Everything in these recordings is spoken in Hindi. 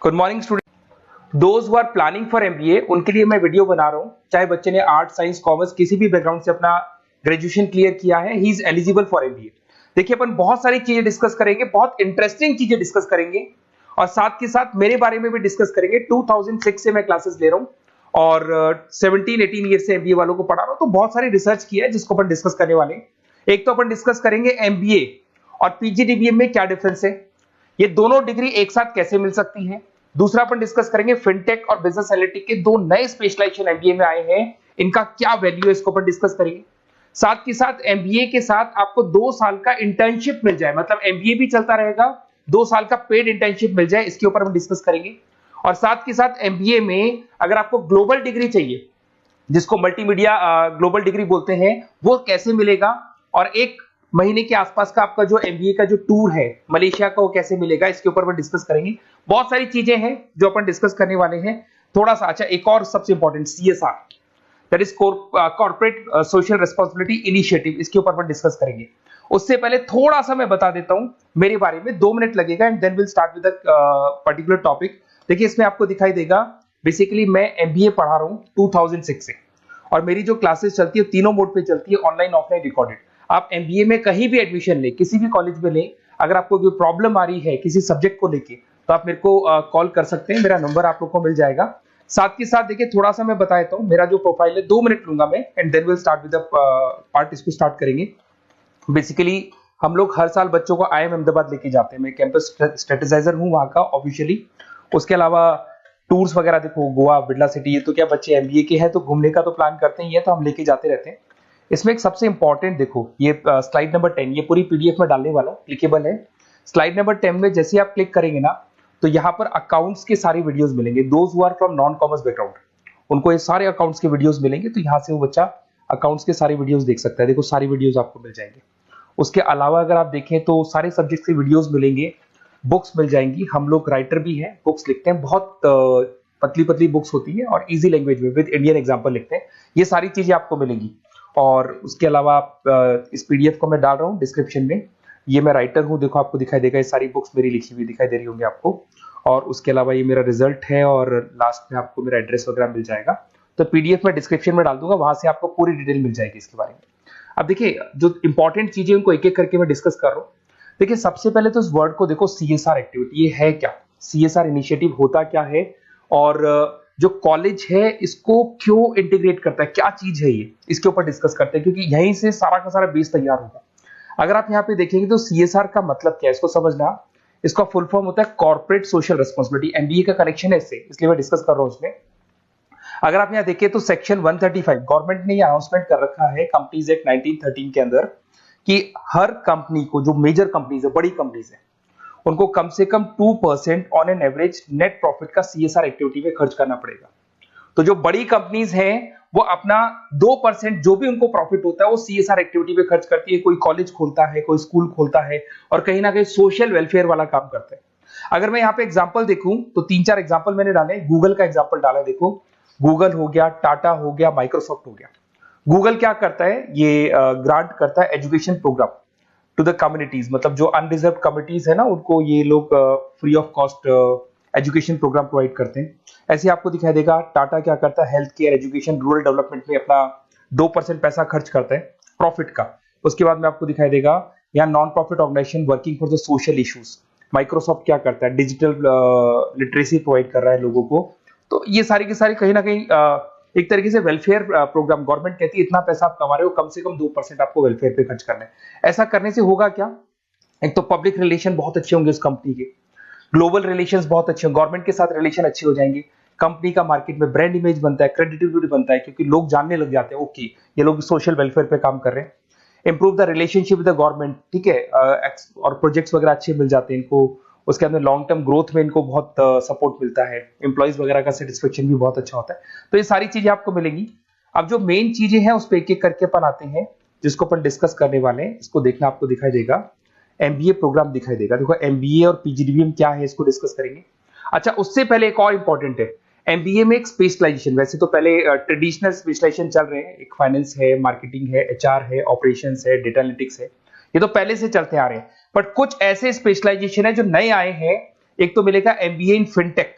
Good morning student. Those who are planning for MBA उनके लिए मैं वीडियो बना रहा हूं। चाहे बच्चे ने आर्ट, साइंस, कॉमर्स किसी भी बैकग्राउंड से अपना ग्रेजुएशन क्लियर किया है, he is eligible for MBA. देखिए, अपन बहुत सारी चीजें डिस्कस करेंगे, बहुत इंटरेस्टिंग चीजें डिस्कस करेंगे और साथ के साथ मेरे बारे में भी डिस्कस करेंगे। 2006 से मैं क्लासेस ले रहा हूं और 17-18 ईयर से एमबीए वालों को पढ़ा रहा हूं, तो बहुत सारी रिसर्च की है जिसको अपन डिस्कस करने वाले हैं। एक तो अपन डिस्कस करेंगे एमबीए और पीजीडीबीएम में क्या डिफरेंस है, ये दोनों डिग्री एक साथ कैसे मिल सकती है। दूसरा अपन डिस्कस करेंगे फिनटेक और बिजनेस एनालिटिक के दो नए स्पेशलाइजेशन एमबीए में आए हैं, इनका क्या वैल्यू है, इसको अपन डिस्कस करेंगे। साथ के साथ एमबीए के साथ आपको 2 साल का इंटर्नशिप मिल जाए, मतलब एमबीए भी चलता रहेगा, 2 साल का पेड इंटर्नशिप मिल जाए, इसके ऊपर हम डिस्कस करेंगे। और साथ के साथ एमबीए में अगर आपको ग्लोबल डिग्री चाहिए, जिसको मल्टीमीडिया ग्लोबल डिग्री बोलते हैं, वो कैसे मिलेगा, और 1 महीने के आसपास का आपका जो एमबीए का जो टूर है मलेशिया का, वो कैसे मिलेगा, इसके ऊपर अपन डिस्कस करेंगे। बहुत सारी चीजें हैं जो अपन डिस्कस करने वाले हैं। थोड़ा सा अच्छा, एक और सबसे important CSR, that is corporate social responsibility initiative, इसके ऊपर अपन डिस्कस करेंगे। उससे पहले थोड़ा सा मैं बता देता हूं मेरे बारे में, 2 मिनट लगेगा and then will start with particular topic. देखिए, इसमें आपको दिखाई देगा बेसिकली मैं एमबीए पढ़ा रहा हूं 2006 से, और मेरी जो क्लासेस चलती है तीनों मोड पे चलती है, ऑनलाइन, ऑफलाइन, रिकॉर्डेड। आप एमबीए में कहीं भी एडमिशन लें, किसी भी कॉलेज में लें, अगर आपको कोई प्रॉब्लम आ रही है किसी सब्जेक्ट को लेके, तो आप मेरे को कॉल कर सकते हैं, मेरा नंबर आप लोग को मिल जाएगा। साथ के साथ देखिए, थोड़ा सा मैं बता देता हूं मेरा जो प्रोफाइल है, 2 मिनट लूंगा मैं and then will start with the part, इसको स्टार्ट करेंगे। बेसिकली हम लोग हर साल बच्चों को आईएम अहमदाबाद लेके जाते हैं, मैं कैंपस स्ट्रेटेजाइजर हूं वहां का ऑफिशियली। उसके अलावा टूर्स वगैरह, देखो गोवा, बिरला सिटी, ये तो क्या बच्चे एमबीए के हैं तो घूमने का तो प्लान करते ही है, तो हम लेके जाते रहते हैं। इसमें एक सबसे इंपॉर्टेंट, देखो ये स्लाइड नंबर 10, ये पूरी पीडीएफ में डालने वाला हूं, क्लिकेबल है। स्लाइड नंबर 10 में जैसे आप क्लिक करेंगे ना, तो यहाँ पर अकाउंट्स के सारी वीडियोस मिलेंगे। Those who are from non commerce background, उनको ये सारे अकाउंट्स के वीडियोस मिलेंगे, तो यहाँ से वो बच्चा अकाउंट्स के सारी वीडियोस देख सकता है। देखो, सारी वीडियोस आपको मिल जाएंगे। उसके अलावा अगर आप देखें तो सारे सब्जेक्ट के वीडियोस मिलेंगे, बुक्स मिल जाएंगी। हम लोग राइटर भी हैं, बुक्स लिखते हैं, बहुत पतली पतली बुक्स होती है और इजी लैंग्वेज में विद इंडियन एग्जांपल लिखते हैं। ये सारी चीजें आपको मिलेंगी। और उसके अलावा इस पीडीएफ को मैं डाल रहा हूँ डिस्क्रिप्शन में, ये मैं राइटर हूँ, देखो आपको दिखाई देगा, ये सारी बुक्स मेरी लिखी हुई दिखाई दे रही होंगी आपको। और उसके अलावा ये मेरा रिजल्ट है और लास्ट में आपको मेरा एड्रेस वगैरह मिल जाएगा। तो पीडीएफ में डिस्क्रिप्शन में डाल दूंगा, वहां से आपको पूरी डिटेल मिल जाएगी इसके बारे में। अब देखिए, जो इंपॉर्टेंट चीजें उनको एक एक करके मैं डिस्कस कर रहा हूँ। देखिए, सबसे पहले तो इस वर्ड को देखो, सीएसआर एक्टिविटी, ये है क्या, सीएसआर इनिशिएटिव होता क्या है, और जो कॉलेज है इसको क्यों इंटीग्रेट करता है, क्या चीज है ये, इसके ऊपर डिस्कस करते हैं, क्योंकि यहीं से सारा का सारा बेस तैयार होगा। अगर आप यहाँ पे देखेंगे तो सीएसआर का मतलब क्या है, इसको समझना। इसका फुल फॉर्म होता है कॉर्पोरेट सोशल रिस्पांसिबिलिटी। एमबीए का कनेक्शन है इससे, इसलिए मैं डिस्कस कर रहा हूँ इसमें। अगर आप यहाँ देखें तो सेक्शन 135, गवर्नमेंट ने ये अनाउंसमेंट कर रखा है कंपनीज एक्ट 1913 के अंदर, कि हर कंपनी को, जो मेजर कंपनीज है, बड़ी कंपनीज है, उनको कम से कम 2% on an average net profit का सीएसआर एक्टिविटी में खर्च करना पड़ेगा। तो जो बड़ी कंपनीज हैं वो अपना 2% जो भी उनको प्रॉफिट होता है वो सीएसआर एक्टिविटी पे खर्च करती है। कोई कॉलेज खोलता है, कोई स्कूल खोलता है, और कहीं ना कहीं सोशल वेलफेयर वाला काम करता है। अगर मैं यहाँ पे एग्जांपल देखूं तो 3-4 एग्जांपल मैंने डाले। गूगल का एग्जांपल डाला, देखो गूगल हो गया, टाटा हो गया, माइक्रोसॉफ्ट हो गया। गूगल क्या करता है, ये ग्रांट करता है education program to the communities, मतलब जो अनरिजर्व कम्युनिटीज है ना, उनको ये लोग free of cost education program provide करते हैं। ऐसे आपको दिखाई देगा टाटा क्या करता है, health care, education, rural development में अपना 2% पैसा खर्च करता है प्रॉफिट का। उसके बाद में आपको दिखाई देगा यहाँ non profit organisation working for the social issues. Microsoft क्या करता है, डिजिटल लिटरेसी प्रोवाइड कर रहा है लोगों को। तो ये सारी की सारी कहीं ना कहीं एक तरीके से वेलफेयर प्रोग्राम। गवर्नमेंट कहती है इतना पैसा आप कमा रहे हो, कम से कम 2% आपको वेलफेयर पे खर्च करना है। ऐसा करने से होगा क्या, एक तो पब्लिक रिलेशन बहुत अच्छे होंगे उस कंपनी के, ग्लोबल रिलेशंस बहुत अच्छे होंगे, गवर्नमेंट के साथ रिलेशन अच्छे हो जाएंगे, कंपनी का मार्केट में ब्रांड इमेज बनता है, क्रेडिबिलिटी बनता है, क्योंकि लोग जानने लग जाते हैं ओके ये लोग सोशल वेलफेयर पे काम कर रहे हैं। Improve the relationship with the government, ठीक है, और प्रोजेक्ट्स वगैरह अच्छे मिल जाते हैं इनको। उसके अंदर लॉन्ग टर्म ग्रोथ में इनको बहुत सपोर्ट मिलता है, एम्प्लॉइज वगैरह का सेटिस्फेक्शन भी बहुत अच्छा होता है। तो ये सारी चीजें आपको मिलेंगी। अब जो मेन चीजें हैं उस पर एक एक करके अपन आते हैं, जिसको अपन डिस्कस करने वाले हैं। इसको देखना, आपको दिखाई देगा एमबीए प्रोग्राम दिखाई देगा। देखो एमबीए और पीजीडीबीएम क्या है, इसको डिस्कस करेंगे। अच्छा, उससे पहले एक और इंपॉर्टेंट है, एमबीए में एक स्पेशलाइजेशन, वैसे तो पहले ट्रेडिशनल स्पेशलाइजेशन चल रहे हैं, एक फाइनेंस है, मार्केटिंग है, एचआर है, ऑपरेशंस है, डेटा एनालिटिक्स है, ये तो पहले से चलते आ रहे हैं। बट कुछ ऐसे स्पेशलाइजेशन है जो नए आए हैं, एक तो मिलेगा एमबीए इन फिनटेक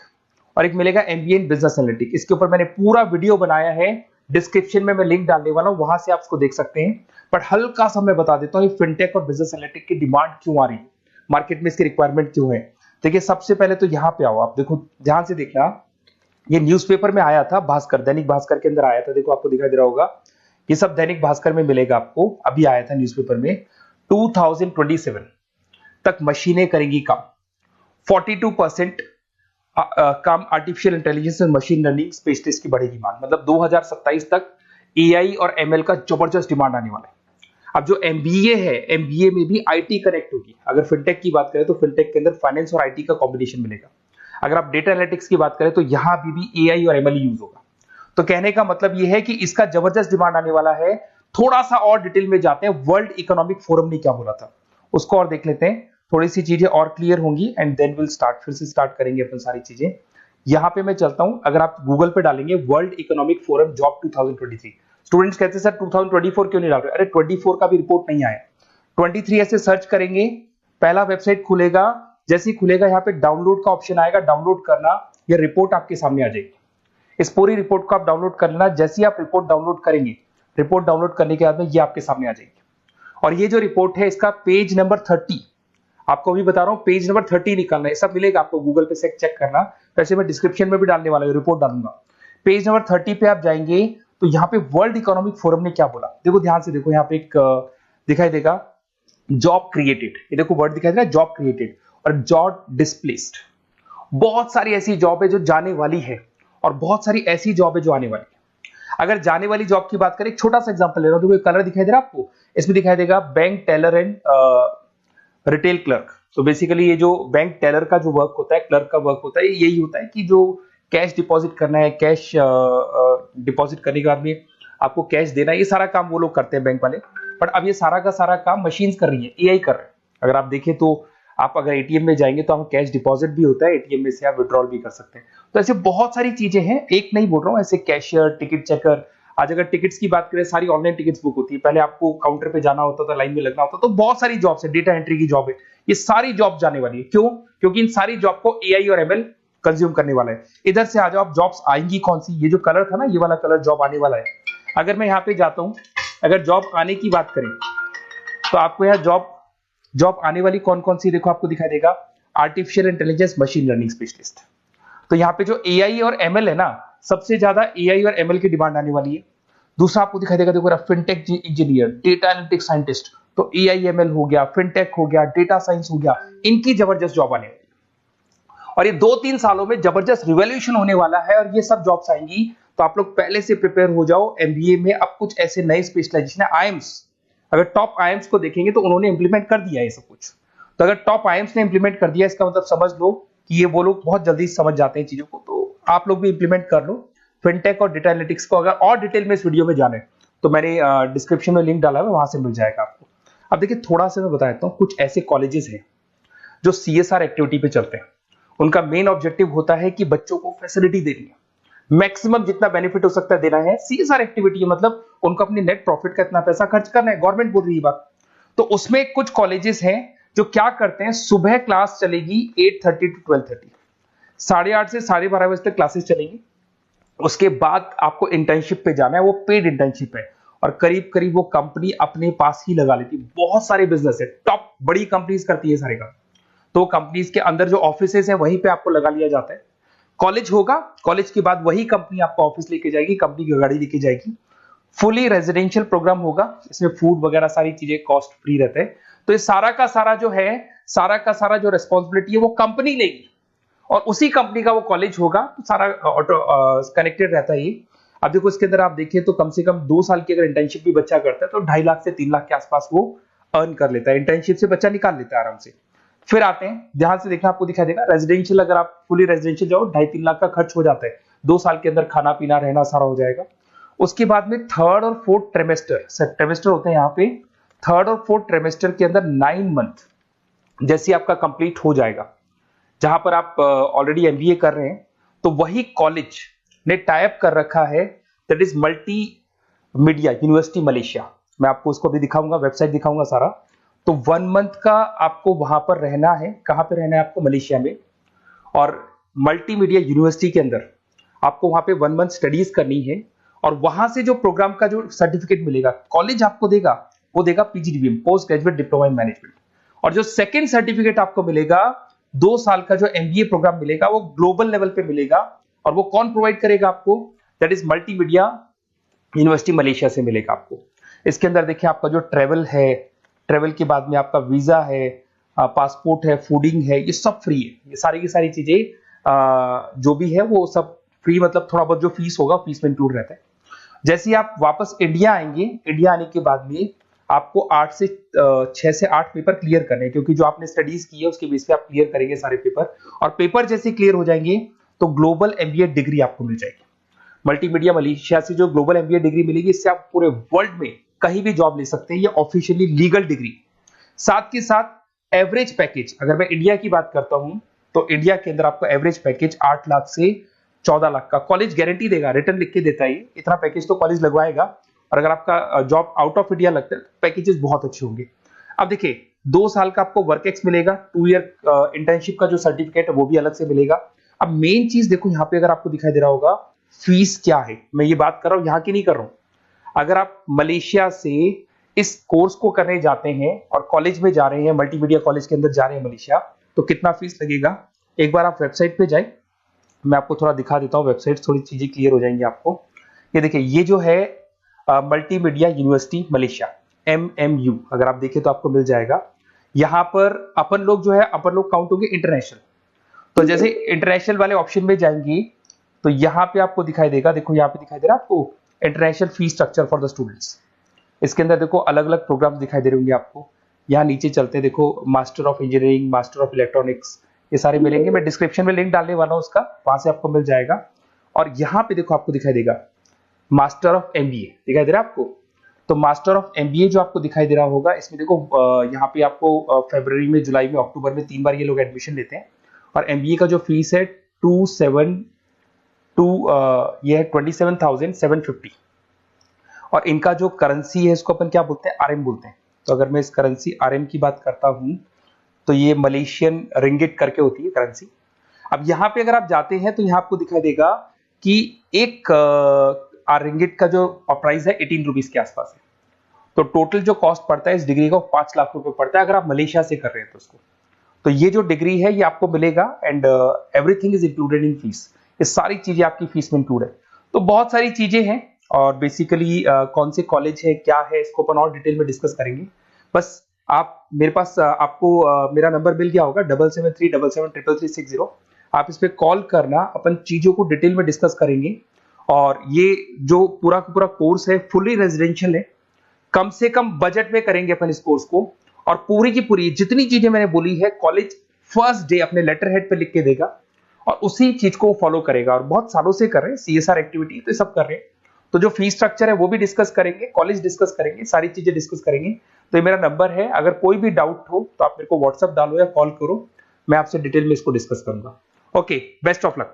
और एक मिलेगा एमबीए इन बिजनेस एनालिटिक्स। इसके ऊपर मैंने पूरा वीडियो बनाया है, डिस्क्रिप्शन में मैं लिंक डालने वाला हूं, वहां से आप उसको देख सकते हैं। बट हल्का सा मैं बता देता हूं ये फिनटेक और बिजनेस एनालिटिक्स की डिमांड क्यों आ रही है, मार्केट में इसकी रिक्वायरमेंट क्यों है। देखिए सबसे पहले तो यहाँ पे आओ, आप देखो ध्यान से देखना, ये न्यूज़पेपर में आया था, भास्कर, दैनिक भास्कर के अंदर आया था, देखो आपको दिखाई दे रहा होगा, ये सब दैनिक भास्कर में मिलेगा आपको, अभी आया था न्यूज़पेपर में। 2027 तक मशीनें करेंगी काम, 42% काम आर्टिफिशियल इंटेलिजेंस और मशीन लर्निंग स्पेशलिस्ट की बढ़ेगी मांग, मतलब 2027 तक एआई और एमएल का जबरदस्त डिमांड आने वाला है। अब जो एमबीए है, एमबीए में भी आईटी कनेक्ट होगी। अगर फिनटेक की बात करें तो फिनटेक के अंदर फाइनेंस और आईटी का कॉम्बिनेशन मिलेगा। अगर आप डेटा एनालिटिक्स की बात करें तो यहां भी एआई और एमएल यूज होगा। तो कहने का मतलब यह है कि इसका जबरदस्त डिमांड आने वाला है। थोड़ा सा और डिटेल में जाते हैं, वर्ल्ड इकोनॉमिक फोरम ने क्या बोला था उसको और देख लेते हैं, थोड़ी सी चीजें और क्लियर होंगी एंड देन विल स्टार्ट, फिर से स्टार्ट करेंगे अपन सारी चीजें। यहां पे मैं चलता हूं, अगर आप गूगल पे डालेंगे world economic forum job 2023, students कहते हैं सर 2024 क्यों नहीं डाल रहे, अरे 24 का भी रिपोर्ट नहीं आया, 23 ऐसे सर्च करेंगे, पहला वेबसाइट खुलेगा, जैसे ही खुलेगा यहाँ पे डाउनलोड का ऑप्शन आएगा, डाउनलोड करना, ये रिपोर्ट आपके सामने आ जाएगी। इस पूरी रिपोर्ट को आप डाउनलोड कर लेना, जैसे ही आप रिपोर्ट डाउनलोड करेंगे, रिपोर्ट डाउनलोड करने के बाद में ये आपके सामने आ जाएगी। और ये जो रिपोर्ट है इसका पेज नंबर 30, आपको भी बता रहा हूं पेज नंबर 30 निकालना है, सब मिलेगा आपको गूगल पे से चेक करना, वैसे मैं डिस्क्रिप्शन में भी डालने वाला हूं, रिपोर्ट डालूंगा। पेज नंबर 30 पे आप जाएंगे तो यहाँ पे वर्ल्ड इकोनॉमिक फोरम ने क्या बोला, देखो ध्यान से देखो, यहाँ पे एक दिखाई देगा जॉब क्रिएटेड, ये देखो वर्ड दिखाई दे रहा है जॉब क्रिएटेड और जॉब डिस्प्लेस्ड। बहुत सारी ऐसी जॉब है जो जाने वाली है और बहुत सारी ऐसी जॉब है जो आने वाली है। अगर जाने वाली जॉब की बात करें, एक छोटा सा एग्जांपल ले रहा हूं, देखो कलर दिखाई दे रहा है आपको, इसमें दिखाई देगा bank teller and retail clerk. तो बेसिकली ये जो बैंक टेलर का जो वर्क होता है, क्लर्क का वर्क होता है, यही होता है कि जो कैश डिपॉजिट करना है, कैश डिपॉजिट करने के बाद में आपको कैश देना है, ये सारा काम वो लोग करते हैं बैंक वाले। बट अब ये सारा का सारा काम मशीन्स कर रही है, एआई कर रहे हैं। अगर आप देखें तो आप अगर एटीएम में जाएंगे तो आपको कैश डिपॉजिट भी होता है, एटीएम में से आप विड्रॉल भी कर सकते हैं। तो ऐसे बहुत सारी चीजें हैं, एक नहीं बोल रहा हूँ, ऐसे कैशियर, टिकट चेकर, आज अगर टिकट्स की बात करें सारी ऑनलाइन टिकट्स बुक होती है, पहले आपको काउंटर पे जाना होता था, लाइन में लगना होता, तो बहुत सारी जॉब्स है, डेटा एंट्री की जॉब है, ये सारी जॉब जाने वाली है। क्यों? क्योंकि इन सारी जॉब को एआई और एमएल कंज्यूम करने वाला है। इधर से आ जाओ, आप जॉब्स आएंगी कौन सी, ये जो कलर था ना, ये वाला कलर जॉब आने वाला है। अगर मैं यहाँ पे जाता हूं, अगर जॉब आने की बात करें तो आपको यहाँ जॉब आने वाली कौन कौन सी, देखो आपको दिखाई देगा artificial intelligence machine learning specialist. तो यहाँ पे जो एआई और एमएल है ना, सबसे ज्यादा एआई और एमएल की डिमांड आने वाली है। दूसरा आपको दिखाई देगा, देखो fintech engineer, data analytics scientist, तो एआई एमएल हो गया, फिनटेक हो गया, डेटा साइंस हो गया, इनकी जबरदस्त जॉब आने वाली है। और ये 2-3 सालों में जबरदस्त रिवॉल्यूशन होने वाला है और ये सब जॉब्स आएंगी। तो आप लोग पहले से प्रिपेयर हो जाओ। एमबीए में अब कुछ ऐसे नए स्पेशलाइजेशन है, आईएम्स, अगर टॉप आईएम्स को देखेंगे तो उन्होंने इंप्लीमेंट कर दिया है ये सब कुछ। तो अगर टॉप आईएम्स ने इंप्लीमेंट कर दिया, इसका मतलब समझ लो कि ये वो लोग बहुत जल्दी समझ जाते हैं चीजों को, तो आप लोग भी इंप्लीमेंट कर लो फिनटेक और डेटा एनालिटिक्स को। अगर और डिटेल में इस वीडियो में जाने तो मैंने डिस्क्रिप्शन में लिंक डाला है, वहां से मिल जाएगा आपको। अब देखिए थोड़ा सा मैं बता देता हूँ, कुछ ऐसे कॉलेजेस हैं जो सीएसआर एक्टिविटी पे चलते हैं। उनका मेन ऑब्जेक्टिव होता है कि बच्चों को फैसिलिटी देनी है, मैक्सिमम जितना बेनिफिट हो सकता है देना है। सीएसआर एक्टिविटी है मतलब उनको अपनी नेट प्रॉफिट का इतना पैसा खर्च करना है, गवर्नमेंट बोल रही है बात। तो उसमें कुछ कॉलेजेस हैं जो क्या करते हैं, सुबह क्लास चलेगी 8:30 to 12:30, 8:30 से 12:30 बजे तक क्लासेस चलेंगी। उसके बाद आपको इंटर्नशिप पे जाना है, वो पेड इंटर्नशिप है और करीब करीब वो कंपनी अपने पास ही लगा लेती है। बहुत सारे बिजनेस है, टॉप बड़ी कंपनीज करती है सारे काम। तो कंपनीज के अंदर जो ऑफिसेज हैं वहीं पे आपको लगा लिया जाता है। कॉलेज होगा, कॉलेज के बाद वही कंपनी आपको ऑफिस लेके जाएगी, कंपनी की गाड़ी लेके जाएगी। फुली रेजिडेंशियल प्रोग्राम होगा, इसमें फूड वगैरह सारी चीजें कॉस्ट फ्री रहते हैं। तो ये सारा का सारा जो है, सारा का सारा जो रेस्पॉन्सिबिलिटी है वो कंपनी लेगी और उसी कंपनी का वो कॉलेज होगा। तो सारा ऑटो कनेक्टेड रहता है ये। अब देखो इसके अंदर आप देखिए तो कम से कम 2 साल की अगर इंटर्नशिप भी बच्चा करता है तो 2.5 लाख से 3 लाख के आसपास वो अर्न कर लेता है, इंटर्नशिप से बच्चा निकाल लेता है आराम से। फिर आते हैं, ध्यान से देखना, आपको दिखाई देगा रेजिडेंशियल, अगर आप फुली रेजिडेंशियल जाओ 2.5-3 लाख का खर्च हो जाता है, 2 साल के अंदर खाना पीना रहना सारा हो जाएगा। उसके बाद में 3rd और 4th ट्रेमेस्टर होते हैं यहाँ पे। 3rd और 4th ट्रेमेस्टर के अंदर 9 मंथ जैसे आपका कंप्लीट हो जाएगा, जहां पर आप ऑलरेडी एमबीए कर रहे हैं, तो वही कॉलेज ने टाइप कर रखा है, that is multi media university Malaysia. मैं आपको उसको भी दिखाऊंगा, वेबसाइट दिखाऊंगा सारा। तो 1 मंथ का आपको वहां पर रहना है। कहां पे रहना है आपको? मलेशिया में। और मल्टीमीडिया यूनिवर्सिटी के अंदर आपको वहां पे 1 मंथ स्टडीज करनी है और वहां से जो प्रोग्राम का जो सर्टिफिकेट मिलेगा कॉलेज आपको देगा, वो देगा PGDBM, post graduate diploma in management. और जो सेकंड सर्टिफिकेट आपको मिलेगा 2 साल का जो एमबीए प्रोग्राम मिलेगा वो ग्लोबल लेवल पे मिलेगा। और वो कौन प्रोवाइड करेगा आपको? That is multimedia university Malaysia से मिलेगा आपको। इसके अंदर देखिए आपका जो ट्रेवल है, ट्रेवल के बाद में आपका वीजा है, पासपोर्ट है, फूडिंग है, ये सब फ्री है। ये सारी की सारी चीजें जो भी है वो सब फ्री, मतलब थोड़ा बहुत जो फीस होगा फीस में इंक्लूड रहता है। जैसे ही आप वापस इंडिया आएंगे, इंडिया आने के बाद में आपको 6 से 8 पेपर क्लियर करने हैं, क्योंकि जो आपने स्टडीज की है उसके बेस पे आप क्लियर करेंगे सारे पेपर। और पेपर जैसे क्लियर हो जाएंगे तो ग्लोबल एमबीए डिग्री आपको मिल जाएगी। मल्टीमीडिया मलेशिया से जो ग्लोबल एमबीए डिग्री मिलेगी, इससे आप पूरे वर्ल्ड में कहीं भी जॉब ले सकते हैं। ये ऑफिशियली लीगल डिग्री। साथ के साथ एवरेज पैकेज, अगर मैं इंडिया की बात करता हूं तो इंडिया के अंदर आपको एवरेज पैकेज 8 लाख से 14 लाख का कॉलेज गारंटी देगा, रिटर्न लिख के देता है। इतना पैकेज तो कॉलेज लगवाएगा। और अगर आपका जॉब आउट ऑफ इंडिया लगता है तो पैकेजेस बहुत अच्छे होंगे। अब देखिए 2 साल का आपको वर्क एक्स मिलेगा, 2 ईयर इंटर्नशिप का जो सर्टिफिकेट है वो भी अलग से मिलेगा। अब मेन चीज देखो यहाँ पे, अगर आपको दिखाई दे रहा होगा फीस क्या है, मैं ये बात कर रहा हूं यहाँ की नहीं कर रहा हूं। अगर आप मलेशिया से इस कोर्स को करने जाते हैं और कॉलेज में जा रहे हैं, मल्टीमीडिया कॉलेज के अंदर जा रहे हैं मलेशिया, तो कितना फीस लगेगा? एक बार आप वेबसाइट पे जाए, मैं आपको थोड़ा दिखा देता हूँ वेबसाइट, थोड़ी चीजें क्लियर हो जाएंगी आपको। ये देखिए, ये जो है मल्टीमीडिया यूनिवर्सिटी मलेशिया, MMU, अगर आप देखें तो आपको मिल जाएगा। यहाँ पर अपन लोग जो है, अपन लोग काउंट होंगे इंटरनेशनल। तो जैसे इंटरनेशनल वाले ऑप्शन में जाएंगे तो यहाँ पे आपको दिखाई देगा, देखो यहाँ पे दिखाई दे रहा है आपको international fees structure for the students. इसके अंदर देखो अलग अलग प्रोग्राम दिखाई दे रहे होंगे आपको। यहाँ नीचे चलते हैं, देखो master of engineering, master of electronics, ये सारे मिलेंगे। मैं डिस्क्रिप्शन में लिंक डालने वाला हूँ उसका, वहां से आपको मिल जाएगा। और यहाँ पे देखो आपको दिखाई देगा मास्टर ऑफ एमबीए, दिखाई दे रहा है आपको। तो मास्टर ऑफ एमबीए जो आपको दिखाई दे रहा होगा, इसमें देखो यहाँ पे आपको फरवरी में, जुलाई में, अक्टूबर में 3 बार ये लोग एडमिशन लेते हैं। और एमबीए का जो फीस है 27,750। और इनका जो करेंसी है इसको अपन क्या बोलते हैं? आरएम बोलते हैं। तो अगर मैं इस करेंसी आरएम की बात करता हूं तो ये मलेशियन रिंगिट करके होती है करेंसी। अब यहाँ पे अगर आप जाते हैं तो यहाँ आपको दिखाई देगा कि एक रिंगिट का जो प्राइस है 18 रुपीज के आसपास है। तो टोटल जो कॉस्ट पड़ता है इस डिग्री का 5 लाख रुपए पड़ता है, अगर आप मलेशिया से कर रहे हैं तो उसको। तो ये जो डिग्री है ये आपको मिलेगा and everything is included in fees. ये सारी चीजें आपकी फीस में इंक्लूड है। तो बहुत सारी चीजें हैं और बेसिकली कौन से कॉलेज है, क्या है, इसको अपन और डिटेल में डिस्कस करेंगे। बस आप मेरे पास आपको मेरा नंबर मिल गया होगा 7737773360। आप इस पे कॉल करना, अपन चीजों को डिटेल में डिस्कस करेंगे। और ये जो पूरा का पूरा कोर्स है फुली रेजिडेंशियल है, कम से कम बजट में करेंगे अपन इस कोर्स को। और पूरी की पूरी जितनी चीजें मैंने बोली है कॉलेज फर्स्ट डे अपने लेटर हेड पे लिख के देगा और उसी चीज को फॉलो करेगा। और बहुत सालों से कर रहे हैं, CSR एक्टिविटी तो सब कर रहे हैं। तो जो फीस स्ट्रक्चर है वो भी डिस्कस करेंगे, कॉलेज डिस्कस करेंगे, सारी चीजें डिस्कस करेंगे। तो ये मेरा नंबर है, अगर कोई भी डाउट हो तो आप मेरे को व्हाट्सएप डालो या कॉल करो, मैं आपसे डिटेल में इसको डिस्कस करूंगा। Okay, best of luck.